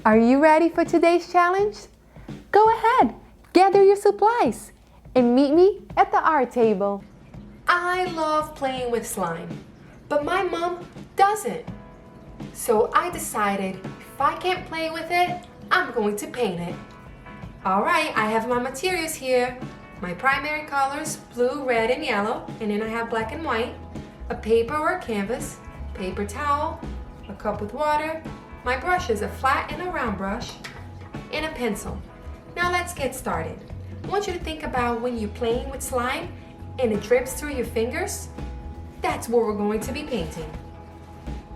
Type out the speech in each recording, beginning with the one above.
Are you ready for today's challenge? Go ahead, gather your supplies, and meet me at the art table. I love playing with slime, but my mom doesn't. So I decided if I can't play with it, I'm going to paint it. Alright, I have my materials here. My primary colors, blue, red, and yellow, and then I have black and white, a paper or a canvas, paper towel, a cup with water, my brush is a flat and a round brush, and a pencil. Now let's get started. I want you to think about when you're playing with slime and it drips through your fingers. That's what we're going to be painting.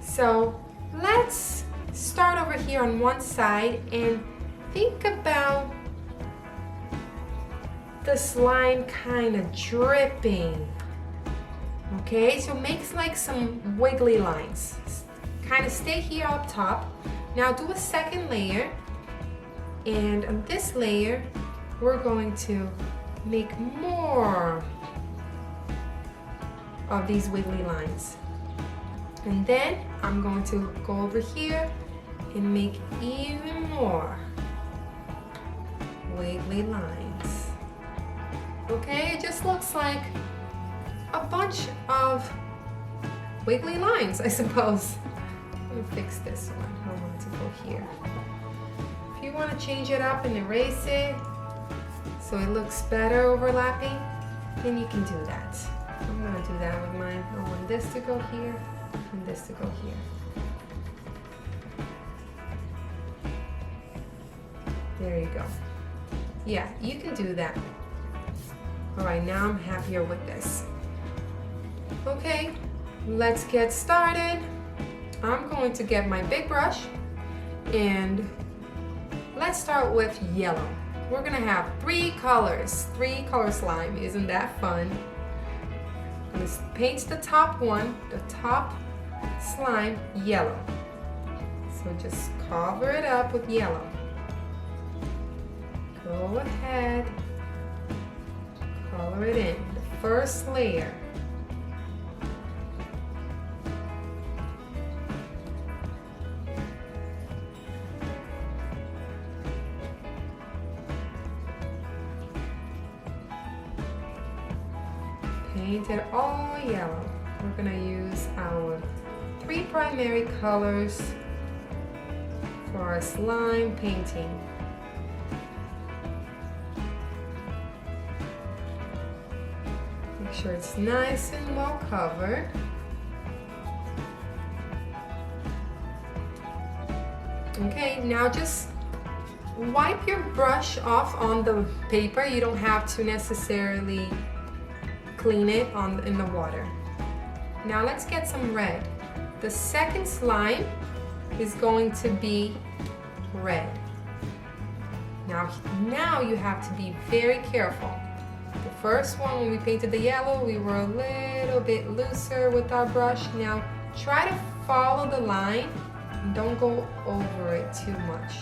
So let's start over here on one side and think about the slime kind of dripping. Okay, so make like some wiggly lines. Kind of stay here up top. Now do a second layer, and on this layer we're going to make more of these wiggly lines. And then I'm going to go over here and make even more wiggly lines. Okay, it just looks like a bunch of wiggly lines, I suppose. Let me fix this one. I want it to go here. If you want to change it up and erase it so it looks better overlapping, then you can do that. I'm going to do that with mine. I want this to go here and this to go here. There you go. Yeah, you can do that. All right, now I'm happier with this. Okay, let's get started. I'm going to get my big brush and let's start with yellow. We're gonna have three color slime. Isn't that fun? I'm gonna paint the top one, the top slime, yellow. So just cover it up with yellow. Go ahead. Color it in, the first layer. Paint it all yellow. We're going to use our three primary colors for our slime painting. Make sure it's nice and well covered. Okay, now just wipe your brush off on the paper. You don't have to necessarily clean it in the water. Now let's get some red. The second slime is going to be red. Now you have to be very careful. The first one, when we painted the yellow, we were a little bit looser with our brush. Now try to follow the line and don't go over it too much.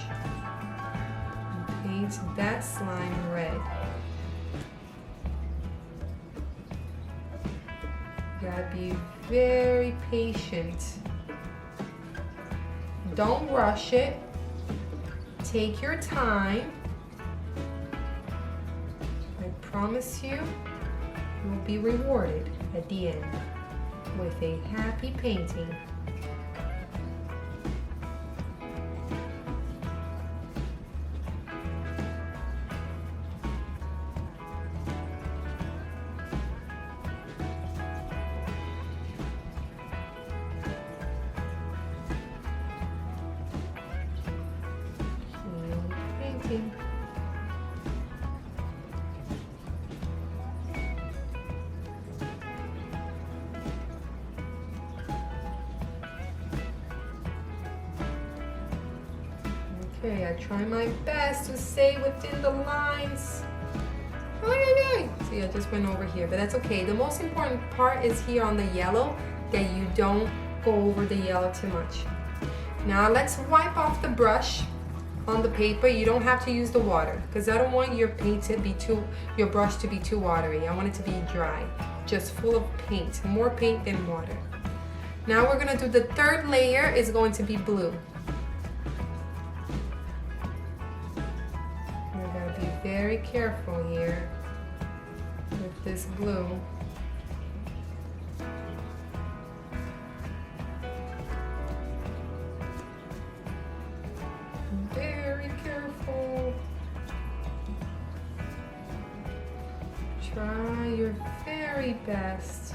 And paint that slime red. You gotta be very patient. Don't rush it. Take your time. I promise you, you will be rewarded at the end with a happy painting. Painting. Okay, I try my best to stay within the lines. Okay. See, I just went over here, but that's okay. The most important part is here on the yellow, that you don't go over the yellow too much. Now let's wipe off the brush on the paper. You don't have to use the water because I don't want your paint to be your brush to be too watery. I want it to be dry, just full of paint, more paint than water. Now we're gonna do the third layer is going to be blue. very careful here with this blue. Very careful. Try your very best.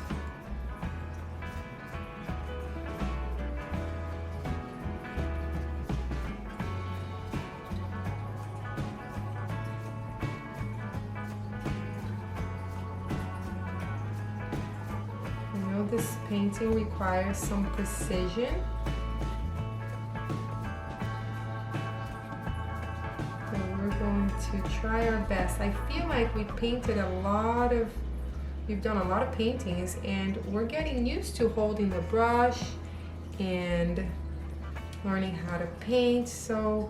I know this painting requires some precision. To try our best. I feel like we've done a lot of paintings, and we're getting used to holding the brush and learning how to paint, so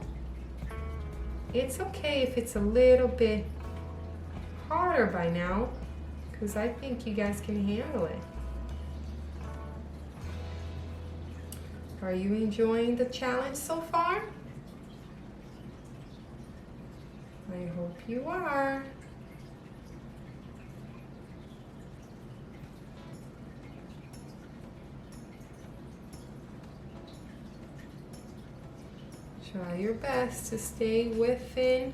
it's okay if it's a little bit harder by now, because I think you guys can handle it. Are you enjoying the challenge so far? I hope you are. Try your best to stay within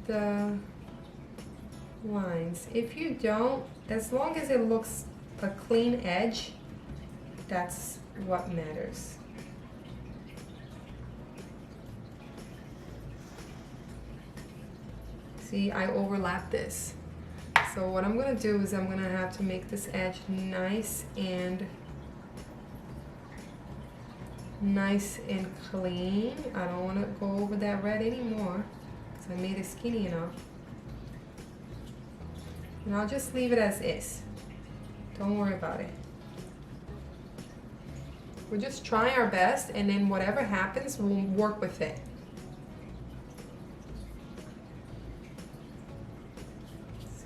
the lines. If you don't, as long as it looks a clean edge, that's what matters. See, I overlap this. So what I'm gonna do is I'm gonna have to make this edge nice and clean. I don't wanna go over that red anymore, so I made it skinny enough. And I'll just leave it as is. Don't worry about it. We're just trying our best, and then whatever happens, we'll work with it.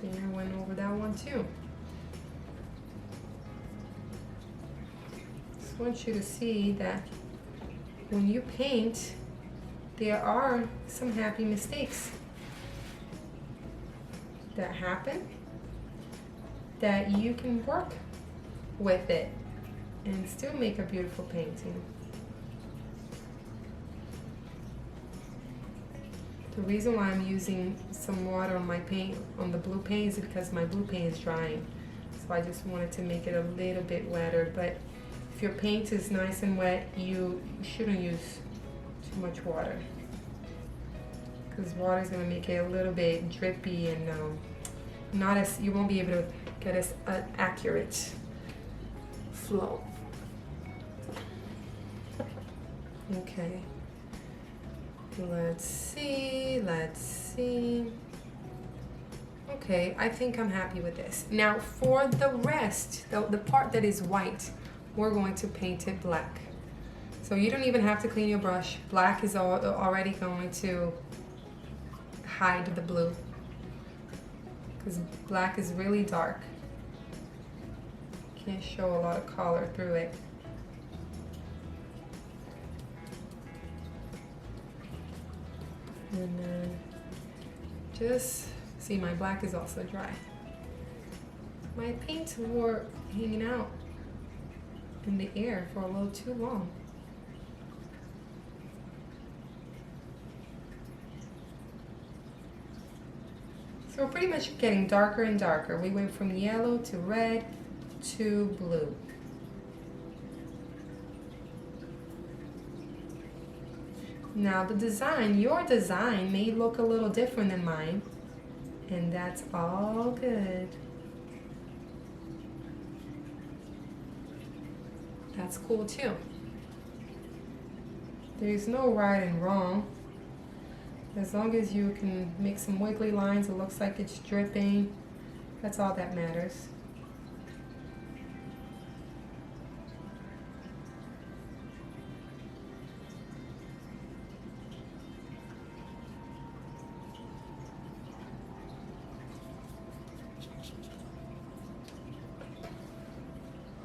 See, I went over that one too. Just want you to see that when you paint, there are some happy mistakes that happen that you can work with it and still make a beautiful painting. The reason why I'm using some water on my paint, on the blue paint, is because my blue paint is drying. So I just wanted to make it a little bit wetter, but if your paint is nice and wet, you shouldn't use too much water, because water is going to make it a little bit drippy and not as, you won't be able to get as an accurate flow. Okay, let's see. Okay, I think I'm happy with this. Now for the rest, the part that is white, we're going to paint it black. So you don't even have to clean your brush. Black is already going to hide the blue, because black is really dark. Can't show a lot of color through it. And then just see, my black is also dry. My paints were hanging out in the air for a little too long. So we're pretty much getting darker and darker. We went from yellow to red to blue. Now the design, your design may look a little different than mine, and that's all good. That's cool too. There's no right and wrong. As long as you can make some wiggly lines, it looks like it's dripping, that's all that matters.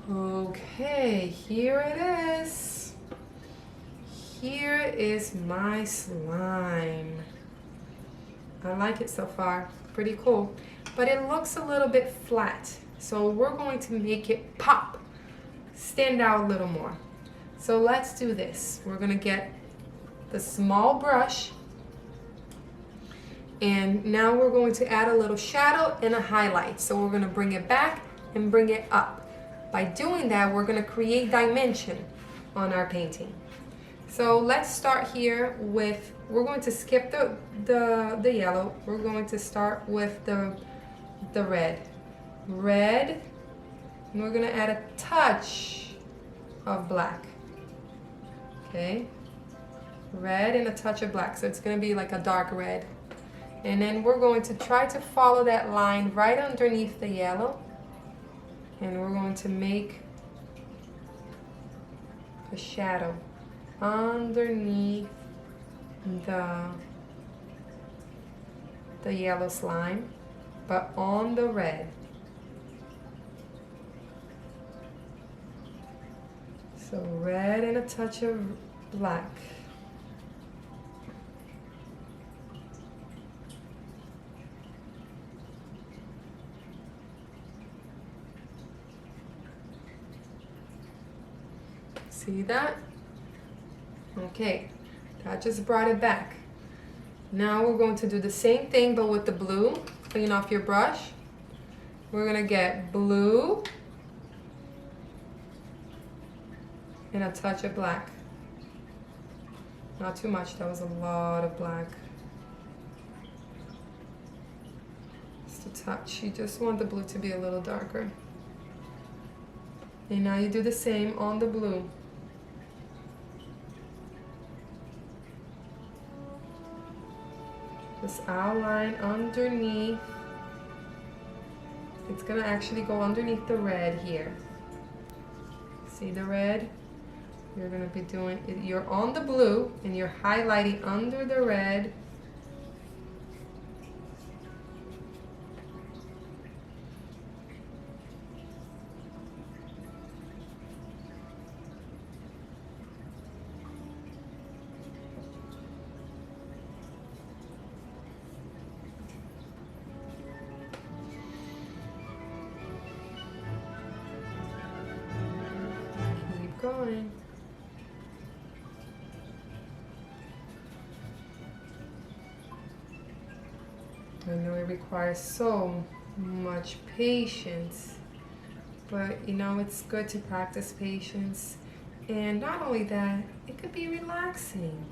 Okay, here it is. here is my slime. I like it so far, pretty cool. But it looks a little bit flat. So we're going to make it pop, stand out a little more. So let's do this. We're gonna get the small brush, and now we're going to add a little shadow and a highlight. So we're gonna bring it back and bring it up. By doing that, we're gonna create dimension on our painting. So let's start here with, we're going to skip the yellow. We're going to start with the red. Red, and we're gonna add a touch of black. Okay, red and a touch of black. So it's gonna be like a dark red. And then we're going to try to follow that line right underneath the yellow. And we're going to make a shadow underneath the yellow slime, but on the red. So red and a touch of black. See that? Okay, that just brought it back. Now we're going to do the same thing but with the blue. Clean off your brush. We're gonna get blue and a touch of black. Not too much, that was a lot of black. Just a touch. You just want the blue to be a little darker. And now you do the same on the blue. Just outline underneath. It's gonna actually go underneath the red here. See the red? You're gonna be doing it. You're on the blue and you're highlighting under the red. Keep going. I know it requires so much patience, but you know, it's good to practice patience. And not only that, it could be relaxing.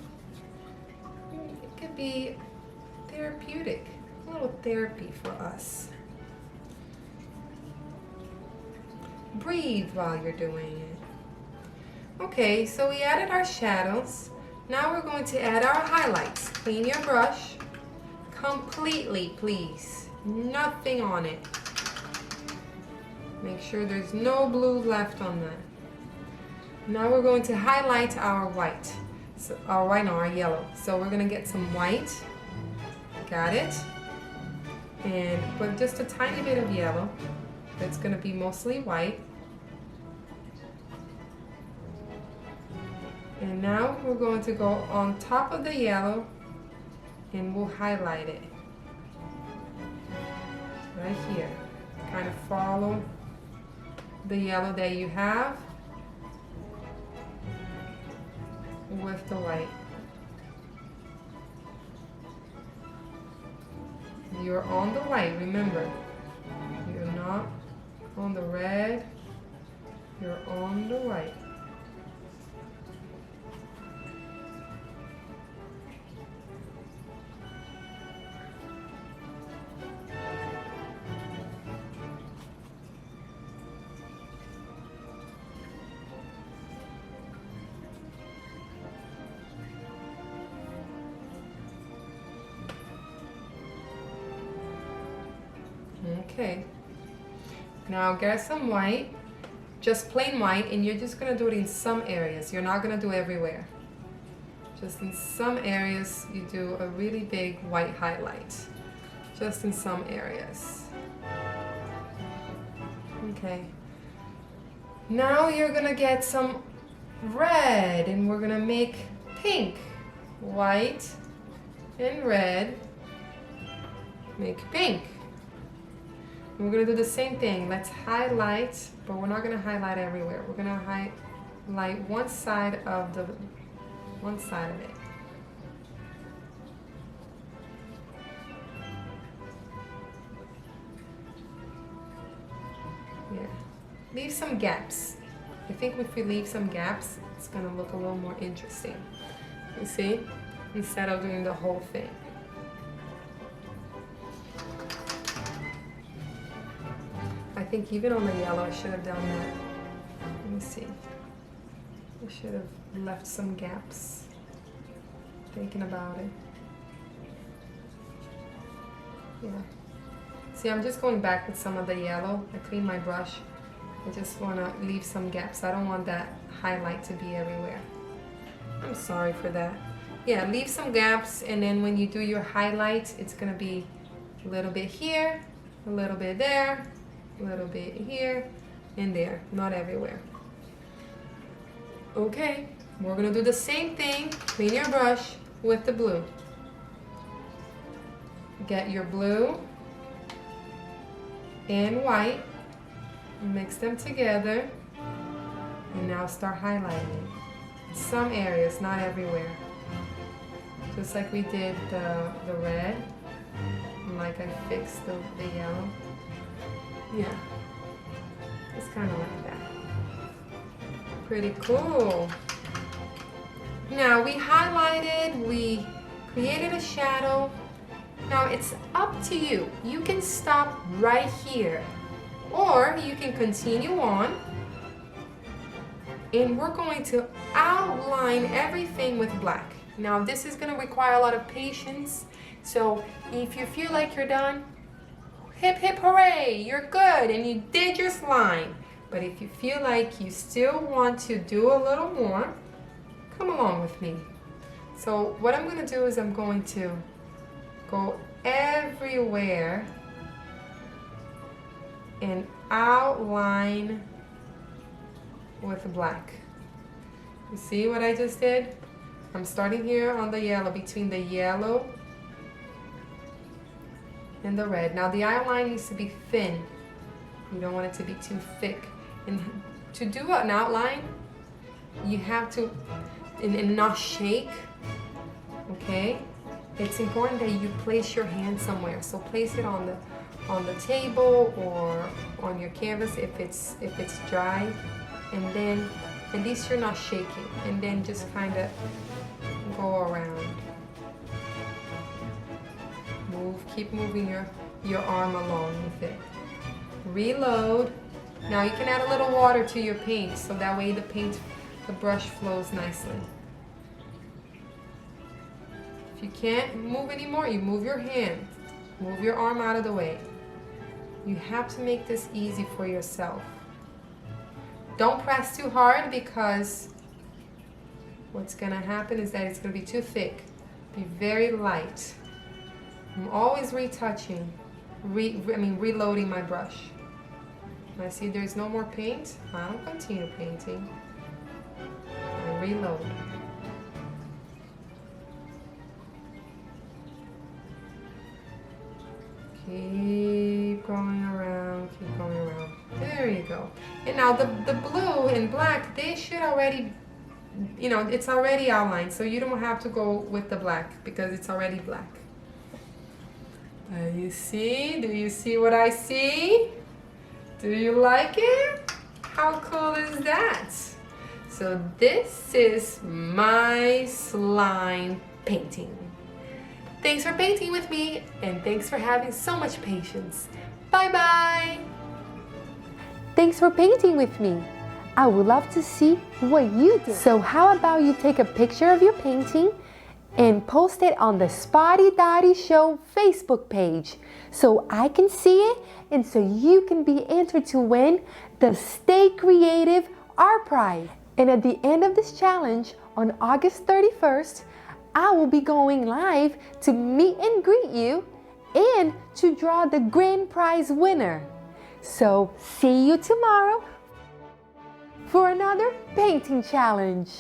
It could be therapeutic, a little therapy for us. Breathe while you're doing it. Okay, so we added our shadows. Now we're going to add our highlights. Clean your brush. Completely, please. Nothing on it. Make sure there's no blue left on that. Now we're going to highlight our white. So, our yellow. So we're gonna get some white. Got it? And put just a tiny bit of yellow. It's gonna be mostly white. And now we're going to go on top of the yellow and we'll highlight it right here. Kind of follow the yellow that you have with the white. You're on the white, remember. You're not on the red, you're on the white. Okay, now get some white, just plain white, and you're just gonna do it in some areas. You're not gonna do everywhere. Just in some areas, you do a really big white highlight. Just in some areas. Okay, now you're gonna get some red, and we're gonna make pink. White and red make pink. And we're gonna do the same thing. Let's highlight, but we're not gonna highlight everywhere. We're gonna highlight one side of it. Yeah. Leave some gaps. I think if we leave some gaps, it's gonna look a little more interesting. You see? Instead of doing the whole thing. I think even on the yellow, I should have done that. Let me see. I should have left some gaps. Thinking about it. Yeah. See, I'm just going back with some of the yellow. I cleaned my brush. I just want to leave some gaps. I don't want that highlight to be everywhere. I'm sorry for that. Yeah, leave some gaps, and then when you do your highlight, it's going to be a little bit here, a little bit there, a little bit here, and there. Not everywhere. Okay, we're going to do the same thing. Clean your brush with the blue. Get your blue and white, mix them together, and now start highlighting. Some areas, not everywhere. Just like we did the red, and like I fixed the yellow. Yeah, it's kind of like that. Pretty cool. Now we highlighted, we created a shadow. Now it's up to you. You can stop right here, or you can continue on, and we're going to outline everything with black. Now this is going to require a lot of patience, so if you feel like you're done, hip hip hooray, you're good and you did your slime. But if you feel like you still want to do a little more, come along with me. So what I'm going to do is I'm going to go everywhere and outline with black. You see what I just did? I'm starting here on the yellow, between the yellow and the red. Now the outline needs to be thin. You don't want it to be too thick. And to do an outline, you have to and not shake, okay? It's important that you place your hand somewhere. So place it on the table or on your canvas if it's dry, and then at least you're not shaking. And then just kind of go around. Keep moving your arm along with it. Reload. Now you can add a little water to your paint, so that way the brush flows nicely. If you can't move anymore, you move your hand. Move your arm out of the way. You have to make this easy for yourself. Don't press too hard, because what's gonna happen is that it's gonna be too thick. Be very light. I'm always retouching, reloading my brush. When I see there's no more paint, I don't continue painting. I reload. Keep going around, keep going around. There you go. And now the blue and black, they should already, it's already outlined, so you don't have to go with the black because it's already black. Do you see what I see? Do you like it? How cool is that? So this is my slime painting. Thanks for painting with me, and thanks for having so much patience. Bye-bye. Thanks for painting with me. I would love to see what you did. So how about you take a picture of your painting and post it on the Spotty Dotty Show Facebook page so I can see it, and so you can be entered to win the Stay Creative Art Prize. And at the end of this challenge on August 31st, I will be going live to meet and greet you and to draw the grand prize winner. So see you tomorrow for another painting challenge.